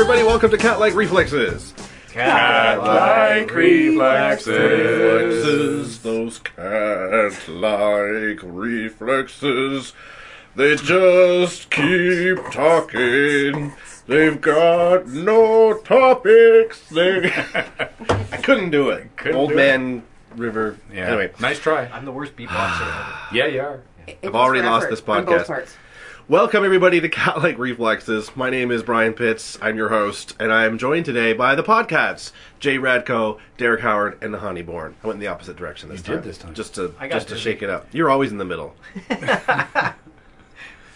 everybody, welcome to Catlike Reflexes. Catlike Reflexes. Those cat-like reflexes. They just keep talking. They've got no topics. I couldn't do it. Old Man River. Yeah. Anyway. Nice try. I'm the worst beatboxer ever. Yeah, you are. I've already lost this podcast. Welcome everybody to Catlike Reflexes. My name is Bryan Piitz. I'm your host, and I am joined today by the PodCats, Jay Radko, Derek Howard, and Nahanni Born. I went in the opposite direction this time. You did this time. Just to shake it up. You're always in the middle.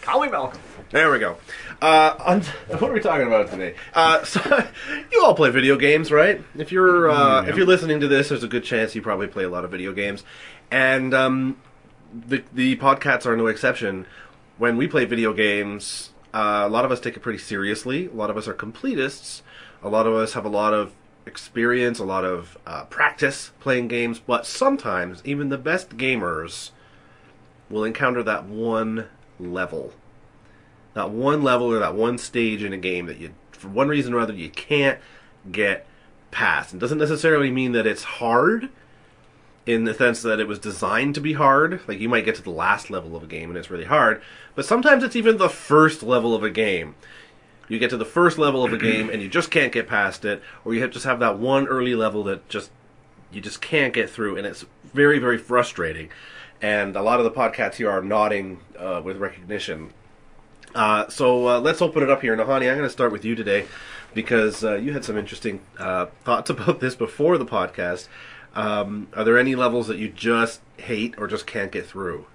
Call me Malcolm. There we go. What are we talking about today? So you all play video games, right? If you're if you're listening to this, there's a good chance you probably play a lot of video games, and the PodCats are no exception. When we play video games, a lot of us take it pretty seriously. A lot of us are completists. A lot of us have a lot of experience, a lot of practice playing games. But sometimes, even the best gamers will encounter that one level. That one level or that one stage in a game that you, for one reason or other, you can't get past. It doesn't necessarily mean that it's hard, in the sense that it was designed to be hard. Like, you might get to the last level of a game and it's really hard, but sometimes it's even the first level of a game. You get to the first level of a game and you just can't get past it, or you just have that one early level that you just can't get through, and it's very, very frustrating. And a lot of the podcasts here are nodding with recognition. So let's open it up here. Nahanni, I'm going to start with you today, because you had some interesting thoughts about this before the podcast. Are there any levels that you just hate or just can't get through?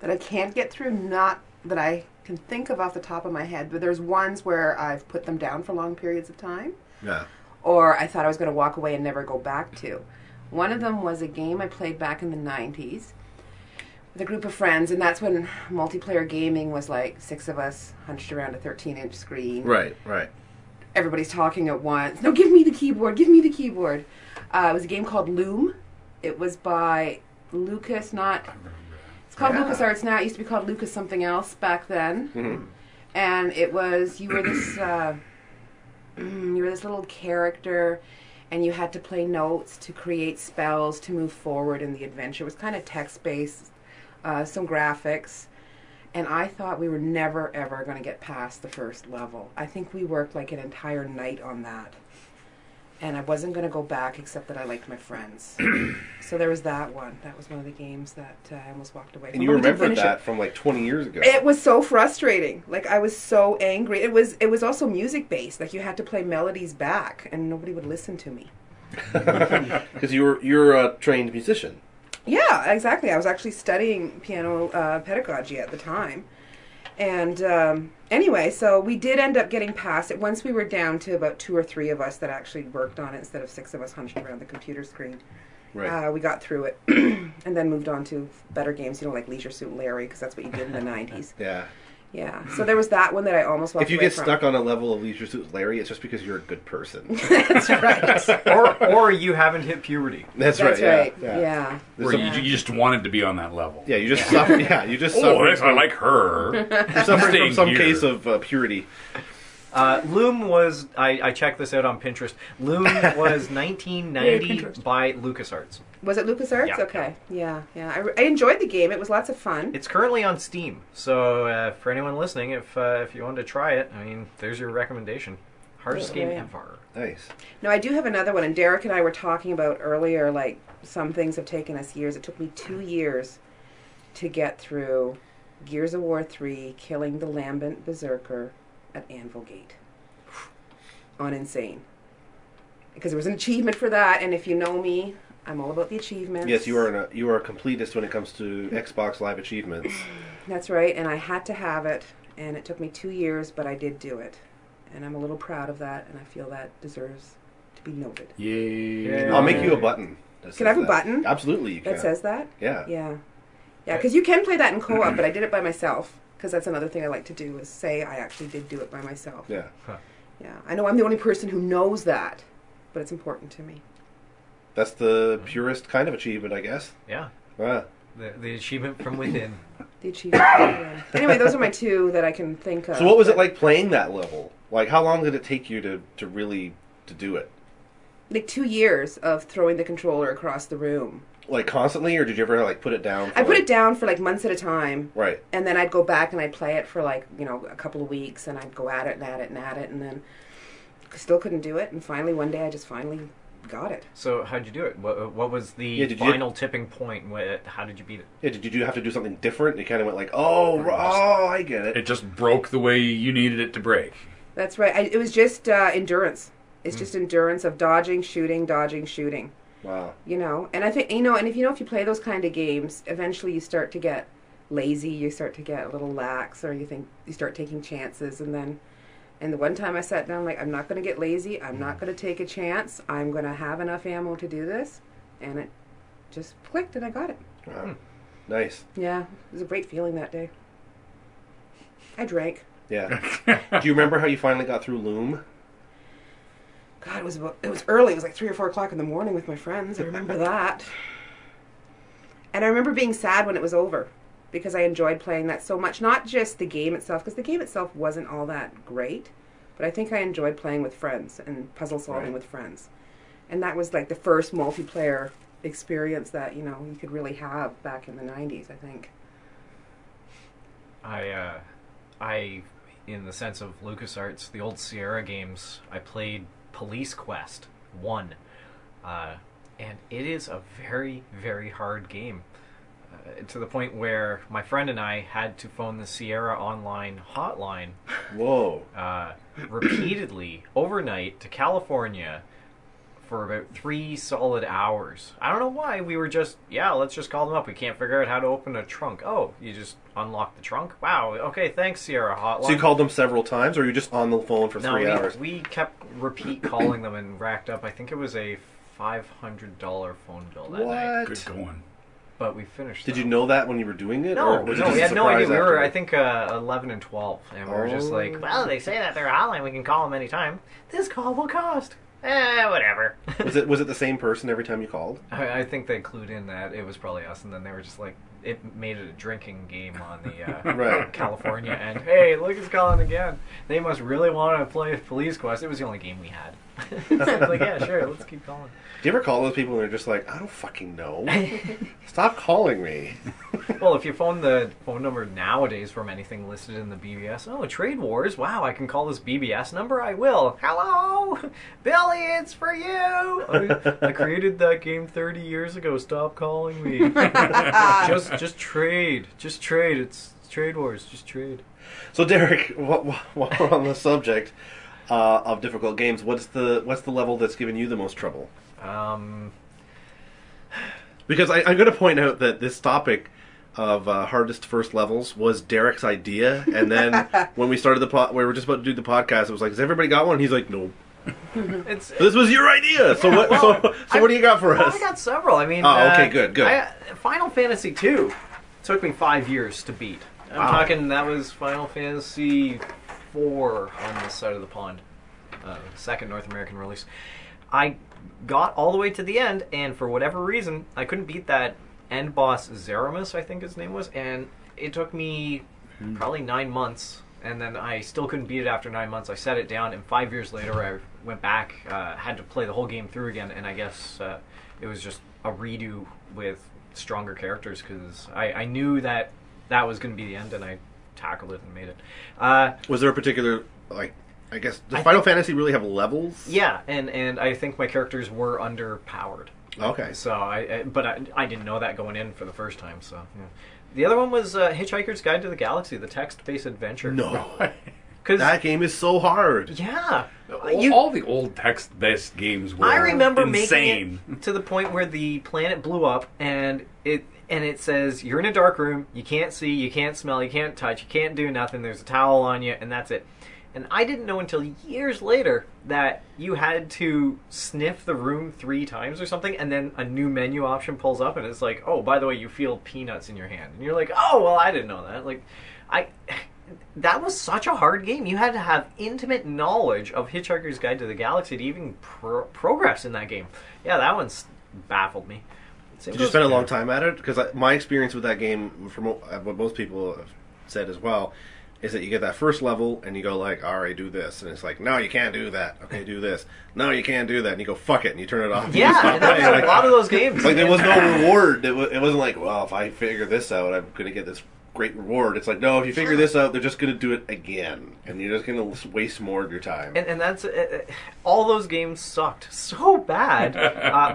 That I can't get through? Not that I can think of off the top of my head, but there's ones where I've put them down for long periods of time. Yeah. Or I thought I was going to walk away and never go back to. One of them was a game I played back in the 90s with a group of friends, and that's when multiplayer gaming was like 6 of us hunched around a 13-inch screen. Right, right. Everybody's talking at once. No, give me the keyboard, give me the keyboard. It was a game called Loom. It was by Lucas, it's called LucasArts now. It used to be called Lucas something else back then. Mm-hmm. And it was, you were this little character, and you had to play notes to create spells to move forward in the adventure. It was kind of text-based, some graphics. And I thought we were never, ever going to get past the first level. I think we worked like an entire night on that. And I wasn't going to go back, except that I liked my friends. So there was that one. That was one of the games that I almost walked away from. And you remembered that from like 20 years ago. It was so frustrating. Like, I was so angry. It was also music-based. Like, you had to play melodies back, and nobody would listen to me. Because you're a trained musician. Yeah, exactly. I was actually studying piano pedagogy at the time. And anyway, so we did end up getting past it. Once we were down to about 2 or 3 of us that actually worked on it instead of 6 of us hunched around the computer screen. Right. We got through it and then moved on to better games, like Leisure Suit Larry, because that's what you did in the 90s. Yeah. Yeah. So there was that one that I almost walked away from. If you get stuck on a level of Leisure Suit Larry, it's just because you're a good person. That's right. or you haven't hit puberty. That's right. Yeah. Or you just wanted to be on that level. Yeah, you just suffer. Yeah, you just suffer. I like her. You're suffering from some case of purity. Loom was, I checked this out on Pinterest, Loom was 1990 by LucasArts. Was it LucasArts? Yeah. Okay. Yeah. I enjoyed the game. It was lots of fun. It's currently on Steam, so for anyone listening, if you want to try it, there's your recommendation. Hardest game ever. Nice. No, I do have another one, and Derek and I were talking about earlier, like, some things have taken us years. It took me 2 years to get through Gears of War 3, killing the Lambent Berserker at Anvil Gate on Insane, because there was an achievement for that, and if you know me, I'm all about the achievements. Yes, you are a completist when it comes to Xbox Live achievements. That's right, and I had to have it, and it took me 2 years, but I did do it, and I'm a little proud of that, and I feel that deserves to be noted. Yay! I'll make you a button. Can I have a button? Absolutely, you can. That says that? Yeah. Yeah, because you can play that in co-op, but I did it by myself. Because that's another thing I like to do, is say I actually did do it by myself. Yeah. Huh. Yeah. I know I'm the only person who knows that, but it's important to me. That's the purest kind of achievement, I guess. Yeah. Wow. The achievement from within. The achievement. Anyway, those are my 2 that I can think of. So what was it like playing that level? Like, how long did it take you to really to do it? Like 2 years of throwing the controller across the room. Like, constantly, or did you ever, like, put it down? I put it down for, like, months at a time. Right. And then I'd go back and I'd play it for, like, you know, a couple of weeks, and I'd go at it and at it and at it, and then I still couldn't do it, and finally, one day, I just finally got it. So how'd you do it? What was the Yeah, final tipping point? How did you beat it? Yeah, did you have to do something different? You kind of went like, oh, I get it. It just broke the way you needed it to break. That's right. It was just endurance. It's just endurance of dodging, shooting. Wow. You know, and I think, you know, and if you play those kind of games, eventually you start to get lazy, you start to get a little lax, or you start taking chances, and the one time I sat down, like, I'm not going to get lazy, I'm not going to take a chance, I'm going to have enough ammo to do this, and it just clicked, and I got it. Wow. Nice. Yeah, it was a great feeling that day. I drank. Yeah. Do you remember how you finally got through Loom? God, it was early. It was like 3 or 4 o'clock in the morning with my friends. I remember that. And I remember being sad when it was over, because I enjoyed playing that so much. Not just the game itself, because the game itself wasn't all that great, but I think I enjoyed playing with friends and puzzle solving with friends. And that was like the first multiplayer experience that, you know, you could really have back in the 90s, I think. I, in the sense of LucasArts, the old Sierra games, I played Police Quest 1, and it is a very, very hard game, to the point where my friend and I had to phone the Sierra Online hotline Whoa. repeatedly overnight to California for about 3 solid hours. I don't know why. We were just, let's just call them up. We can't figure out how to open a trunk. Oh, you just unlock the trunk? Wow. Okay, thanks, Sierra Hotline. So you called them several times, or were you just on the phone for 3 hours? We kept repeat calling them and racked up. I think it was a $500 phone bill that night. Good going. But we finished. Did you know that when you were doing it? No, or was it just we a had no idea. surprise We were, after? I think, 11 and 12, and we were just like, well, they say that they're a hotline. We can call them anytime. This call will cost. Whatever. Was it the same person every time you called? I think they clued in that it was probably us, and then they were just like, it made it a drinking game on the Right. California end. Hey, look, it's calling again. They must really want to play Police Quest. It was the only game we had. Like, yeah, sure, let's keep calling. Do you ever call those people and they're just like, I don't fucking know. Stop calling me. Well, if you phone the phone number nowadays from anything listed in the BBS, Trade Wars, wow, I can call this BBS number, I will. Hello, Billy, it's for you. I created that game 30 years ago, stop calling me. just trade, it's Trade Wars, just trade. So Derek, while we're on the subject of difficult games, what's the level that's given you the most trouble? Because I'm going to point out that this topic of hardest first levels was Derek's idea, and then when we started we were just about to do the podcast, it was like, has everybody got one? And he's like, no. This was your idea. So what? So what do you got for us? I got several. I mean, okay, good. Final Fantasy II took me 5 years to beat. I'm talking that was Final Fantasy IV on this side of the pond, second North American release. I got all the way to the end, and for whatever reason, I couldn't beat that end boss, Zeramus, I think his name was, and it took me probably 9 months, and then I still couldn't beat it after 9 months. I set it down, and 5 years later, I went back, had to play the whole game through again, and I guess it was just a redo with stronger characters, because I knew that was going to be the end, and I tackled it and made it. Was there a particular, I guess, does Final Fantasy really have levels? Yeah, and I think my characters were underpowered. Okay. So I didn't know that going in for the first time. So yeah. The other one was Hitchhiker's Guide to the Galaxy, the text-based adventure. No, because that game is so hard. Yeah, all the old text-based games were I remember insane. making it to the point where the planet blew up, and it says you're in a dark room, you can't see, you can't smell, you can't touch, you can't do nothing. There's a towel on you, and that's it. And I didn't know until years later that you had to sniff the room 3 times or something, and then a new menu option pulls up, and it's like, oh, by the way, you feel peanuts in your hand. And you're like, oh, well, I didn't know that. Like, that was such a hard game. You had to have intimate knowledge of Hitchhiker's Guide to the Galaxy to even progress in that game. Yeah, that one's baffled me. Did you spend a long time at it? Because my experience with that game, from what most people have said as well, is that you get that first level and you go like, all right, do this, and it's like, no, you can't do that. Okay, do this. No, you can't do that, and you go, fuck it, and you turn it off. And you Yeah, stop and that's playing. a lot of those games. Like there was no reward. It wasn't like, well, if I figure this out, I'm going to get this great reward. It's like, no, if you figure this out, they're just going to do it again, and you're just going to waste more of your time. And that's all those games sucked so bad.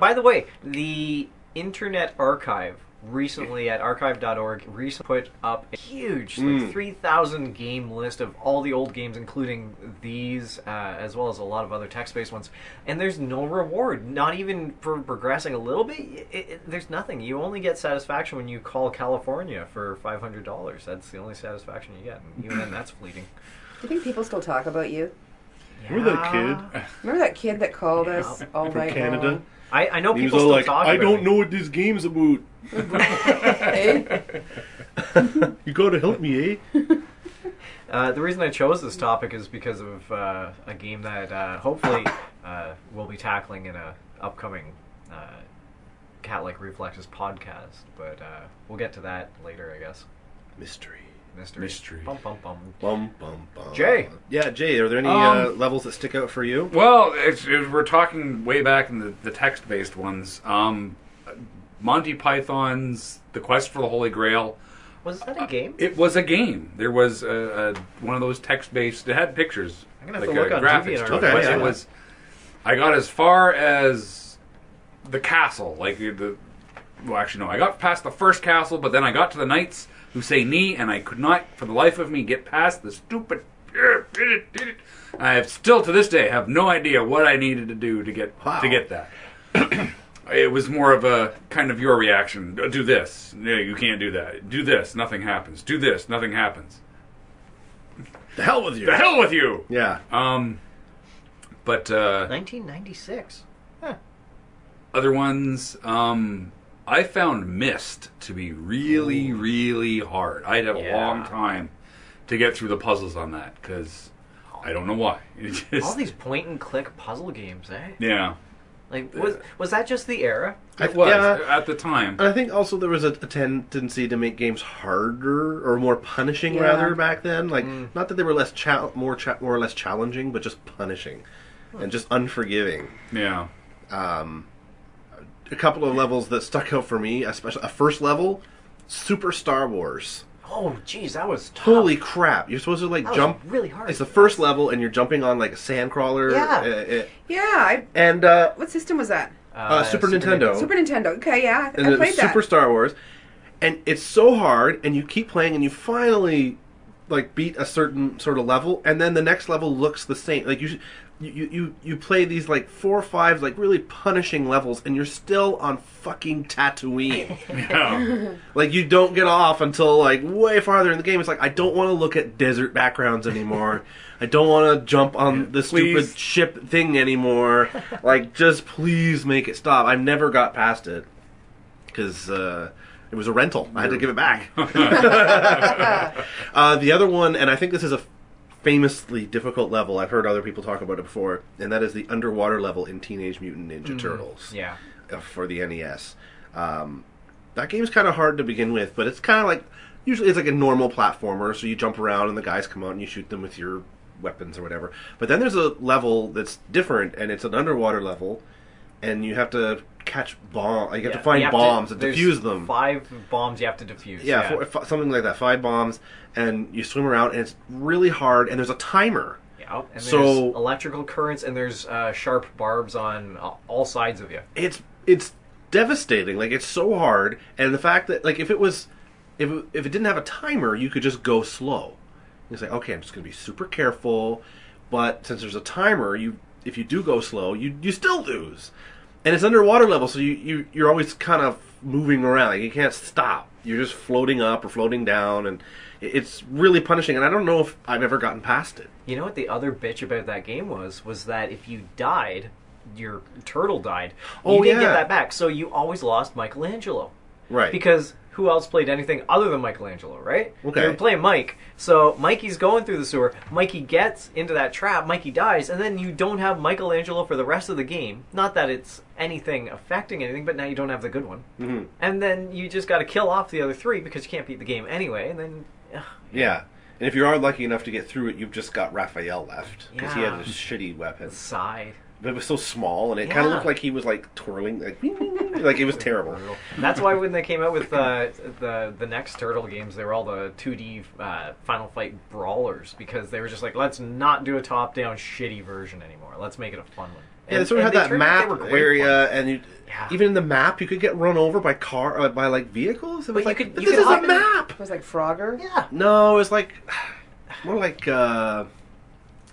By the way, the Internet Archive recently at archive.org recently put up a huge 3,000 game list of all the old games, including these, as well as a lot of other text-based ones. And there's no reward, not even for progressing a little bit. There's nothing. You only get satisfaction when you call California for $500. That's the only satisfaction you get. And even then, that's fleeting. Do you think people still talk about you? Remember that kid? Remember that kid that called us all From night Canada? long? I know He was people all still like, talk I about don't me. know what this game's about. Eh? You gotta help me, eh? The reason I chose this topic is because of a game that hopefully we'll be tackling in a upcoming Catlike Reflexes podcast, but we'll get to that later, I guess. Mystery. Mystery. Bum, bum, bum. Bum, bum, bum. Jay. Yeah, Jay, are there any levels that stick out for you? Well, we're talking way back in the text-based ones. Monty Python's The Quest for the Holy Grail. Was that a game? It was a game. There was one of those text-based. It had pictures. I'm gonna have to look on graphics DeviantArt. to it. Okay, But yeah. it was. I got as far as the castle, well, actually, no. I got past the first castle, but then I got to the knights who say knee, and I could not, for the life of me, get past the stupid. I have still, to this day, have no idea what I needed to do to get that. It was more of a kind of your reaction. Do this. No, you can't do that. Do this. Nothing happens. Do this. Nothing happens. The hell with you. The hell with you. Yeah. But 1996. other ones, I found Myst to be really, really hard. I had a long time to get through the puzzles on that because I don't know why. It just, All these point-and-click puzzle games, eh? yeah, Like, was that just the era? it was Yeah. at the time. And I think also there was a tendency to make games harder or more punishing, Yeah. rather, back then. Like, not that they were more or less challenging, but just punishing and just unforgiving. Yeah. A couple of levels that stuck out for me, especially a first level, Super Star Wars. Oh, geez, that was tough. Holy crap! You're supposed to like That was jump. really hard. It's the first level, and you're jumping on like a sand crawler. Yeah. Yeah. And What system was that? Super Nintendo. Super Nintendo. Okay, yeah. And I it's played that. Super Star Wars, and it's so hard, and you keep playing, and you finally like beat a certain sort of level, and then the next level looks the same. Like you play these like 4 or 5 like really punishing levels, and you're still on fucking Tatooine. Yeah. Like you don't get off until like way farther in the game. It's like I don't want to look at desert backgrounds anymore. I don't want to jump on the stupid Please. ship thing anymore. Like just please make it stop. I never got past it because it was a rental. I had to give it back. The other one, and I think this is a famously difficult level. I've heard other people talk about it before, and that is the underwater level in Teenage Mutant Ninja Turtles. Yeah. For the NES. That game's kind of hard to begin with, but it's kind of like usually it's like a normal platformer, so you jump around and the guys come out and you shoot them with your weapons or whatever. But then there's a level that's different, and it's an underwater level, and you have to catch bombs. You have to find bombs and there's defuse them. 5 bombs you have to defuse. Yeah, something like that. 5 bombs, and you swim around, and it's really hard. And there's a timer. Yeah. And So- there's electrical currents, and there's sharp barbs on all sides of you. It's devastating. Like it's so hard, and the fact that like if it didn't have a timer, you could just go slow. You say, okay, I'm just going to be super careful. But since there's a timer, if you do go slow, you still lose. And it's underwater level, so you're always kind of moving around. Like you can't stop. You're just floating up or floating down, and it's really punishing. And I don't know if I've ever gotten past it. You know what the other bitch about that game was that if you died, your turtle died. Oh, You didn't yeah. get that back, so you always lost Michelangelo. Right. Because who else played anything other than Michelangelo, right? Okay. You were playing Mike, so Mikey's going through the sewer. Mikey gets into that trap. Mikey dies, and then you don't have Michelangelo for the rest of the game. Not that it's anything affecting anything, but now you don't have the good one. Mm-hmm. And then you just got to kill off the other 3 because you can't beat the game anyway. And then, Yeah. And if you are lucky enough to get through it, you've just got Raphael left because he had a shitty weapon. Side. But it was so small, and it kind of looked like he was like twirling, like it was terrible. That's why when they came out with the next Turtle games, they were all the 2D Final Fight brawlers because they were just like, let's not do a top-down shitty version anymore. Let's make it a fun one. Yeah, they sort of had that map area, and Yeah. even in the map, you could get run over by by like vehicles. It was But like, you this could is a hop in- map. It was like Frogger. Yeah. No, it was like more like I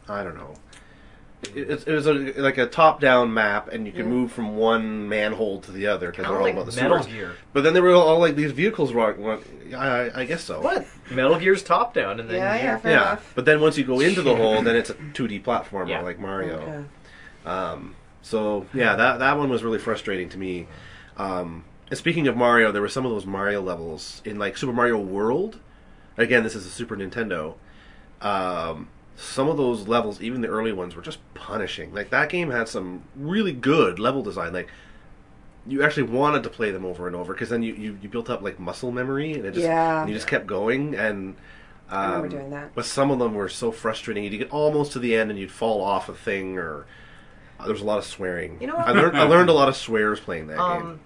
don't know. It was like a top-down map, and you could move from one manhole to the other because Kinda they're all like about the Metal sewers. Gear. But then they were all like these vehicles. I guess so. What? Metal Gear's top-down, and then Yeah, fair Yeah, enough. but then once you go into the hole, then it's a 2D platformer Yeah. like Mario. Okay. So yeah, that one was really frustrating to me. And speaking of Mario, there were some of those Mario levels in like Super Mario World. Again, this is a Super Nintendo. Some of those levels, even the early ones, were just punishing. Like that game had some really good level design. Like you actually wanted to play them over and over because then you built up like muscle memory and and you just kept going and. I remember doing that. But some of them were so frustrating. You'd get almost to the end and you'd fall off a thing, or there was a lot of swearing. You know what? I learned a lot of swears playing that game.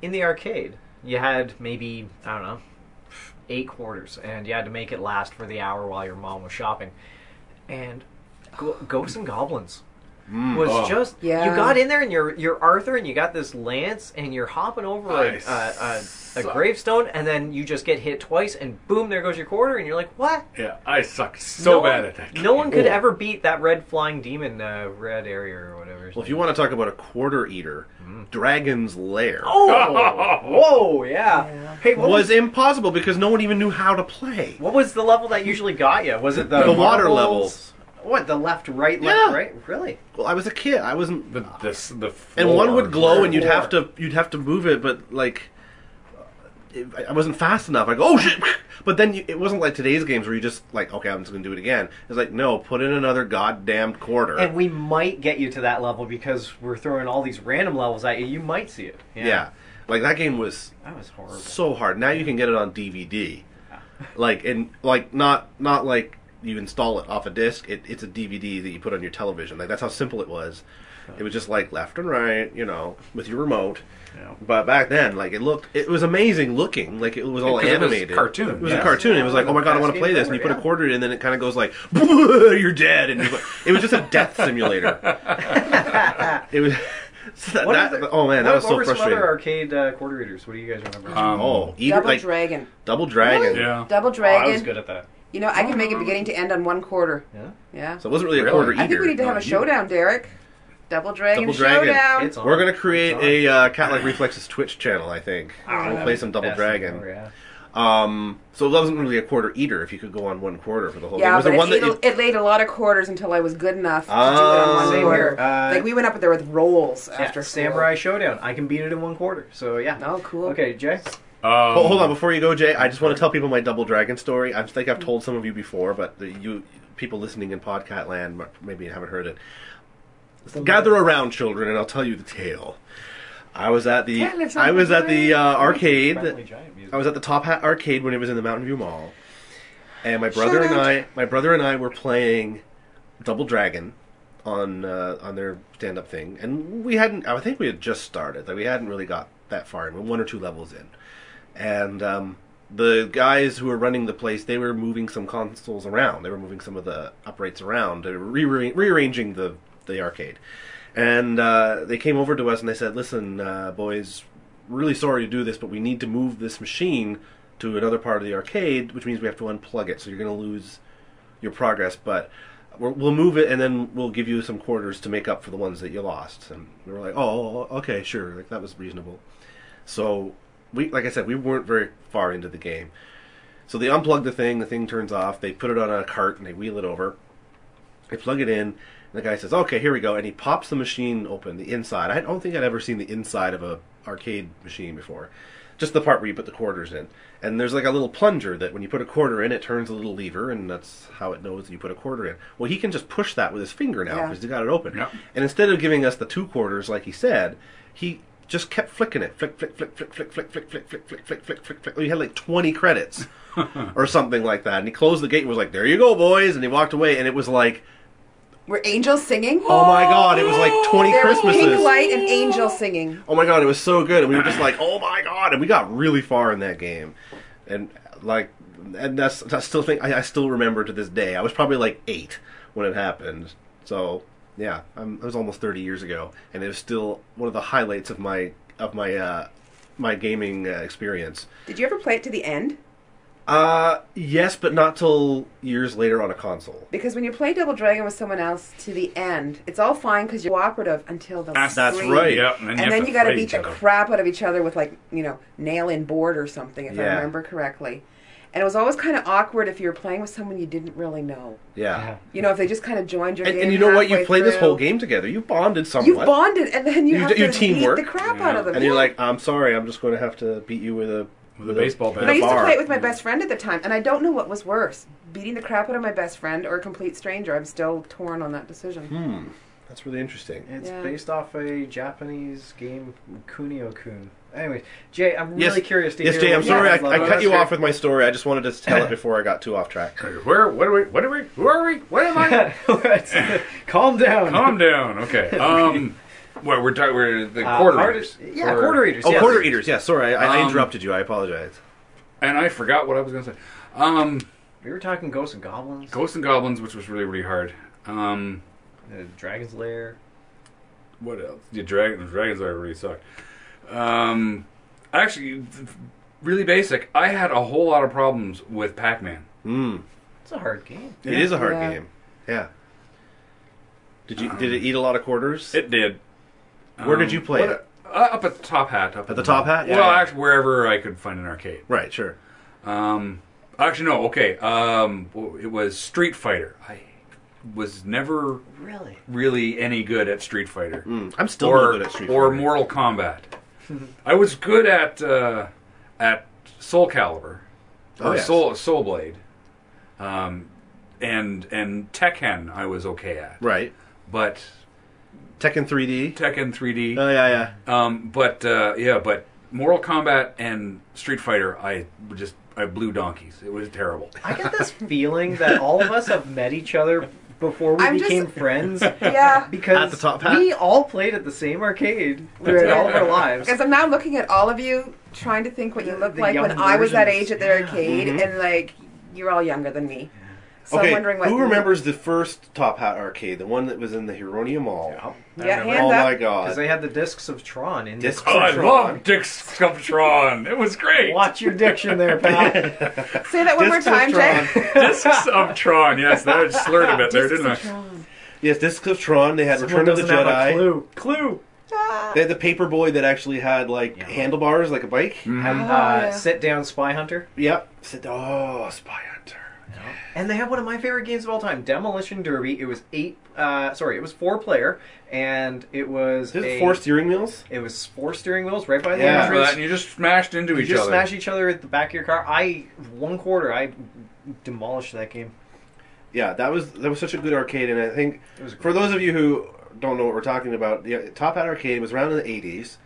In the arcade, you had maybe, I don't know, 8 quarters, and you had to make it last for the hour while your mom was shopping. And Ghosts and Goblins was just... Yeah. You got in there, and you're Arthur, and you got this lance, and you're hopping over a gravestone, and then you just get hit twice, and boom, there goes your quarter, and you're like, what? Yeah, I suck so bad at that. No one could ever beat that red flying demon, red area or whatever. Well, if you want to talk about a quarter eater, Dragon's Lair Oh! Whoa, yeah. Hey, what was impossible because no one even knew how to play. What was the level that usually got you? Was it The water marbles? level. What, the left, right, Yeah. left, right? Really? Well, I was a kid. I wasn't. The And one would glow, floor. and you'd have to move it, but like. I wasn't fast enough. I go, oh shit! But then it wasn't like today's games where you just like, okay, I'm just gonna do it again. It's like, no, put in another goddamn quarter. And we might get you to that level because we're throwing all these random levels at you. You might see it. Yeah, like that game was That was horrible. so hard. Now you can get it on DVD, not like you install it off a disc. It's a DVD that you put on your television. Like that's how simple it was. It was just like left and right, with your remote. Yeah. But back then, like it was amazing looking. Like it was all 'Cause it was animated. cartoon. It was Yeah. a cartoon. It was like, oh my god, I want to play this. And you put a quarter in, and then it kind of goes like, you're dead. And it was just a death simulator. It was. Oh man, that was so What were some frustrating. other arcade quarter readers? What do you guys remember? Double Dragon. Double Dragon. Really? Yeah. Double I Dragon. was good at that. You know, I can make it beginning to end on 1 quarter. Yeah. Yeah. So it wasn't really a Really? quarter either. I think we need to have a showdown, Derek. Double Dragon Double Dragon. showdown. It's on. We're gonna create It's on. a Catlike Reflexes Twitch channel. I think we'll play some Double Best Dragon. ever, yeah. So it wasn't really a quarter eater if you could go on 1 quarter for the whole game. Yeah, Was but there one that you... it laid a lot of quarters until I was good enough to do it Oh. on 1 Same quarter. here. Like we went up there with rolls Yeah, after school. Samurai Showdown. I can beat it in 1 quarter. So yeah. Oh, cool. Okay, Jay. Hold on, before you go, Jay, I just want to tell people my Double Dragon story. I think I've told some of you before, but you people listening in Podcast Land maybe haven't heard it. Gather around, children, and I'll tell you the tale. I was at the arcade. Friendly giant music. I was at the Top Hat arcade when it was in the Mountain View Mall, and my brother and I were playing Double Dragon on their stand-up thing, and we hadn't. I think we had just started. Like we hadn't really got that far in. We were 1 or 2 levels in, and the guys who were running the place, they were moving some consoles around. They were moving some of the uprights around. They were rearranging the arcade. And they came over to us and they said, listen, boys, really sorry to do this, but we need to move this machine to another part of the arcade, which means we have to unplug it, so you're going to lose your progress, but we'll move it and then we'll give you some quarters to make up for the ones that you lost. And we were like, oh, okay, sure. Like, that was reasonable. So, like I said, we weren't very far into the game. So they unplug the thing turns off, they put it on a cart and they wheel it over. They plug it in. And the guy says, okay, here we go. And he pops the machine open, the inside. I don't think I'd ever seen the inside of a arcade machine before. Just the part where you put the quarters in. And there's like a little plunger that when you put a quarter in, it turns a little lever, and that's how it knows that you put a quarter in. Well, he can just push that with his finger now because he's got it open. Yep. And instead of giving us the 2 quarters like he said, he just kept flicking it. Flick, flick, flick, flick, flick, flick, flick, flick, flick, flick, flick, flick, flick, flick. You had like 20 credits or something like that. And he closed the gate and was like, there you go, boys. And he walked away, and it was like... Were angels singing? Oh my god, it was like 20 There was Christmases. pink light and angels singing. Oh my god, it was so good. And we were just like, oh my god. And we got really far in that game. And like... And I still think I still remember to this day. I was probably like 8 when it happened. So yeah, it was almost 30 years ago, and it was still one of the highlights of my my gaming experience. Did you ever play it to the end? Yes, but not till years later on a console. Because when you play Double Dragon with someone else to the end, it's all fine because you're cooperative until the That's screen. right. Yep, And then you got to beat the crap out of each other with like nail in board or something, if I Yeah. remember correctly. And it was always kind of awkward if you were playing with someone you didn't really know. Yeah. If they just kind of joined your game. And you know what? You halfway played this through. whole game together. You bonded somewhat. You bonded, and then you have to teamwork. beat the crap out of them. And you're like, I'm sorry, I'm just going to have to beat you with a baseball bat. But I used to bar. play it with my best friend at the time, and I don't know what was worse, beating the crap out of my best friend or a complete stranger. I'm still torn on that decision. That's really interesting. It's Yeah. based off a Japanese game, Kunio-kun. Anyway, Jay, I'm really curious to hear. Yes, Jay, I'm what sorry you I love cut you about off with my story. I just wanted to tell it before I got too off track. Where? What are we? Who are we? What am I? Calm down. Calm down. Okay. What we're talking? We're the quarter eaters. Yeah, quarter eaters. Oh, yes. quarter eaters. Yeah, sorry, I interrupted you. I apologize. And I forgot what I was going to say. We were talking Ghosts and Goblins. Ghosts and Goblins, which was really, really hard. Dragon's Lair. What else? Yeah, Dragons Lair really sucked. Actually, really basic. I had a whole lot of problems with Pac-Man. It's a hard game. It is a hard Yeah. game. Yeah. Did it eat a lot of quarters? It did. Where did you play it? Up at the Top Hat. Up At the Top Hat? Yeah, Well, yeah. actually, wherever I could find an arcade. Right, sure. Actually, no. Okay. It was Street Fighter. I was never really any good at Street Fighter. I'm still not good at Street Fighter. Or Mortal Kombat. I was good at Soul Calibur. Oh, Or yes. Soul Blade. And Tekken I was okay at. Right. But Tekken 3D. Tekken 3D. Oh, yeah. But Mortal Kombat and Street Fighter I blew donkeys. It was terrible. I get this feeling that all of us have met each other before we became friends. Yeah. Because At the Top Hat? we all played at the same arcade throughout all of our lives. Because I'm now looking at all of you, trying to think what you looked The like when young I was that versions. age at the arcade, and like you're all younger than me. So Okay, I'm wondering what. who remembers the first Top Hat arcade, the one that was in the Huronia Mall? Yeah, hands Oh up. my Because god. they had the discs of Tron in Discs Oh, I of Tron. love Dick Scumptron. It was great. Watch your diction there, pal. Say that one more Discs of time, Tron. Jay. Discs of Tron. Yes, that I slurred a bit there, didn't I? Yes, Discs of Tron. They had Someone Return of the doesn't have a Jedi. clue. They had the Paperboy that actually had like handlebars, like a bike. And yeah. Sit Down Spy Hunter. Yep. Oh, Spy Hunter. And they had one of my favorite games of all time, Demolition Derby. It was it was 4-player, and it was Is it 4 steering wheels? It was 4 steering wheels right by the Yeah. Remember that? entrance. And you just smashed into You each just other. smash each other at the back of your car. I demolished that game. Yeah, that was such a good arcade, and I think It was for those of you who don't know what we're talking about, the Top Hat arcade was around in the 80s.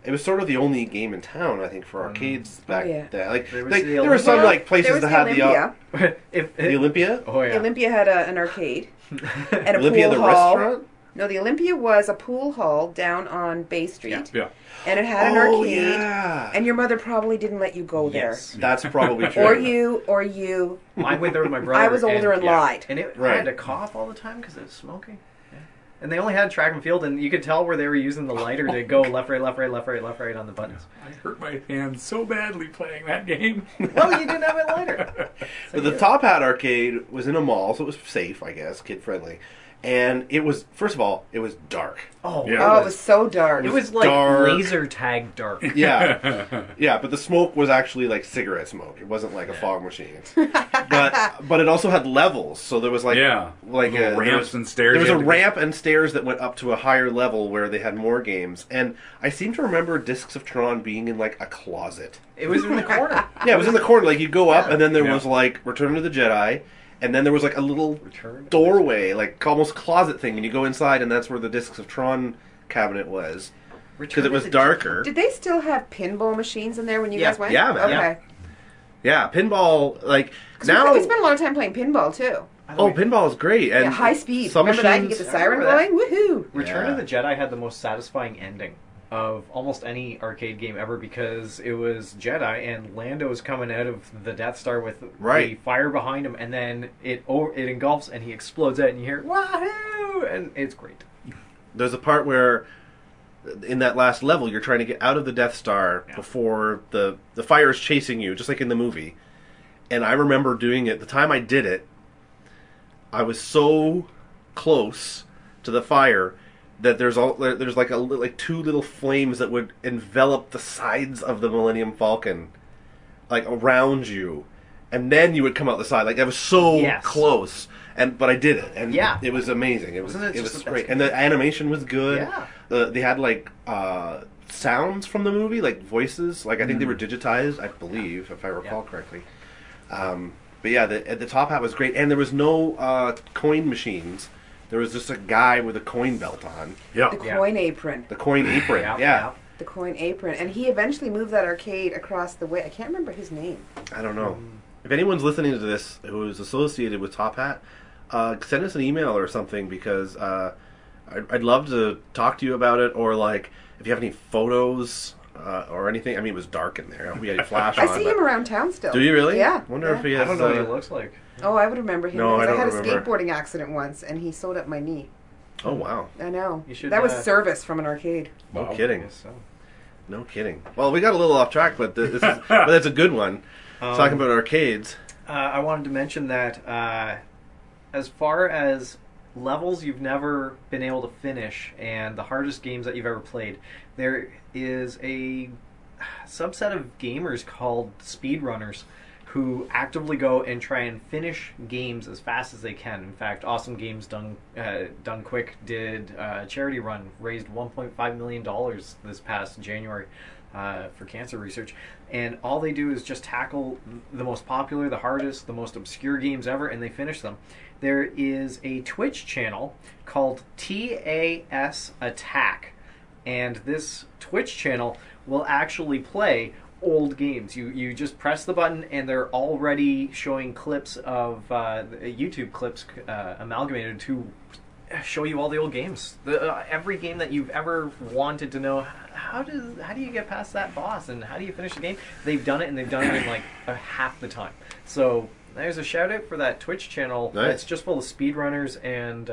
It was sort of the only game in town, I think, for arcades back yeah. then. Like There was like, the there were some Olympia. like places There was that the had Olympia. the Olympia. Oh yeah. The Olympia had an arcade and a Olympia pool the hall. restaurant. No, the Olympia was a pool hall down on Bay Street, Yeah. and it had an Oh, arcade. yeah. And your mother probably didn't let you go Yes. That's probably true. there, or you. I went there with my brother. I was older and lied. And I Right. had to cough all the time because it was smoking. Yeah. And they only had track and field, and you could tell where they were using the lighter to go left, right, left, right, left, right, left, right on the buttons. I hurt my hand so badly playing that game. Well, you didn't have a lighter. But the Top Hat arcade was in a mall, so it was safe, I guess, kid friendly. And it was, first of all, it was dark. Oh, Yeah. Oh, it was so dark. It was like dark. laser tag dark. Yeah, yeah, but the smoke was actually like cigarette smoke. It wasn't like a fog machine. But it also had levels, so there was like Yeah. like Little there ramps was- and stairs There was you a had to go- ramp and stairs that went up to a higher level where they had more games. And I seem to remember Discs of Tron being in like a closet. It was in the corner. Yeah, it was in the corner. Like you'd go up, and then there Yeah. was like Return of the Jedi. And then there was like a little Return of doorway, like almost closet thing, and you go inside, and that's where the Discs of Tron cabinet was. because it was darker. Did they still have pinball machines in there when you Yeah. guys went? Yeah, man. Okay. Yeah, pinball, like, 'Cause now... we spent a lot of time playing pinball, too. Oh, pinball is great. And Yeah, high speed. some Remember that? You machines- get the siren I going? Woohoo! Return Yeah. of the Jedi had the most satisfying ending of almost any arcade game ever because it was Jedi and Lando's coming out of the Death Star with Right. the fire behind him, and then it engulfs and he explodes out, and you hear "Wahoo!" and it's great. There's a part where, in that last level, you're trying to get out of the Death Star before the fire is chasing you, just like in the movie. And I remember doing it. The time I did it, I was so close to the fire that there's like two little flames that would envelop the sides of the Millennium Falcon, like around you, and then you would come out the side. Like I was so close, but I did it, and it was amazing. It was great, and the animation was good. Yeah. They had like sounds from the movie, like voices. Like I think they were digitized, I believe, if I recall correctly. But yeah, the top hat was great, and there was no coin machines. There was just a guy with a coin belt on. Yeah. The coin apron. The coin apron, yeah. The coin apron. And he eventually moved that arcade across the way. I can't remember his name. I don't know. If anyone's listening to this who is associated with Top Hat, send us an email or something because I'd love to talk to you about it. Or like if you have any photos or anything. I mean, it was dark in there. We had a flash on. I see him around town still. Do you really? Yeah. Wonder if he has. I don't know what he looks like. Oh, I would remember him. No, I because don't I had remember. a skateboarding accident once, and he sewed up my knee. Oh wow! I know. You should, that was service from an arcade. No Wow. kidding. Yes, so. No kidding. Well, we got a little off track, but this is, but that's a good one. Talking about arcades. I wanted to mention that as far as levels you've never been able to finish and the hardest games that you've ever played, there is a subset of gamers called speedrunners who actively go and try and finish games as fast as they can. In fact, Awesome Games Done Quick did a charity run, raised $1.5 million this past January for cancer research. And all they do is just tackle the most popular, the hardest, the most obscure games ever, and they finish them. There is a Twitch channel called TAS Attack, and this Twitch channel will actually play old games. You just press the button and they're already showing clips of YouTube clips amalgamated to show you all the old games. Every game that you've ever wanted to know, how do you get past that boss and how do you finish the game? They've done it, and they've done it in like half the time. So there's a shout out for that Twitch channel. Nice. It's just full of speedrunners and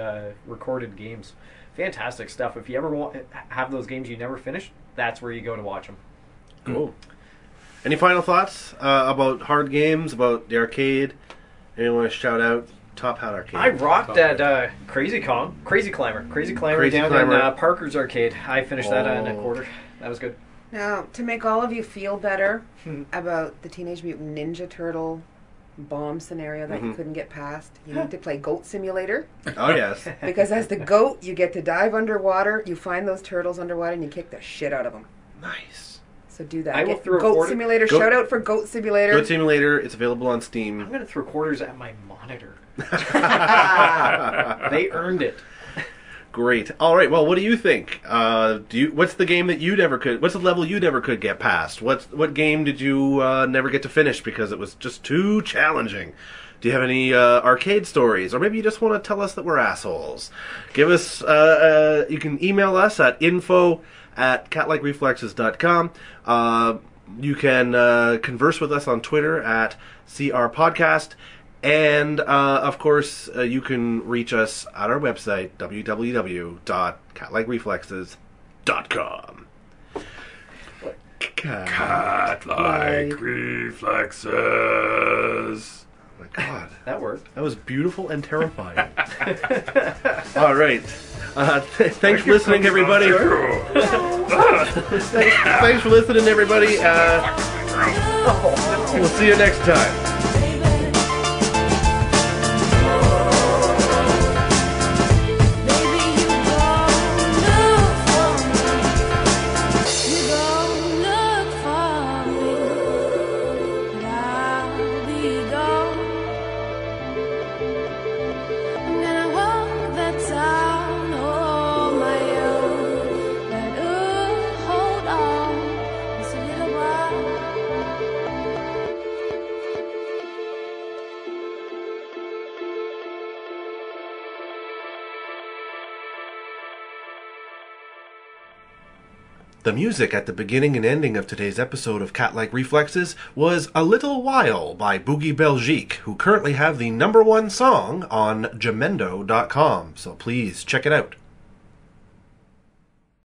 recorded games. Fantastic stuff. If you ever have those games you never finished, that's where you go to watch them. Cool. Any final thoughts about hard games, about the arcade? Anyone want to shout out Top Hat Arcade? I rocked at Crazy Climber down in Parker's Arcade. I finished that in a quarter. That was good. Now, to make all of you feel better about the Teenage Mutant Ninja Turtle bomb scenario that you couldn't get past, you need to play Goat Simulator. Oh, yes. Because as the goat, you get to dive underwater, you find those turtles underwater, and you kick the shit out of them. Nice. So do that. I will Get throw a Goat quarter- Simulator. Goat- Shout out for Goat Simulator. Goat Simulator, it's available on Steam. I'm going to throw quarters at my monitor. They earned it. Great. All right. Well, what do you think? What's the game that you never could? What's the level you never could get past? What game did you never get to finish because it was just too challenging? Do you have any arcade stories, or maybe you just want to tell us that we're assholes? Give us. You can email us at info@catlikereflexes.com. You can converse with us on Twitter at CRPodcast. And, of course, you can reach us at our website, www.catlikereflexes.com. Catlike Reflexes. Oh, my God. That worked. That was beautiful and terrifying. All right. Thanks for listening, everybody. Thanks for listening, everybody. We'll see you next time. The music at the beginning and ending of today's episode of Catlike Reflexes was A Little While by Boogie Belgique, who currently have the #1 song on Jamendo.com, so please check it out.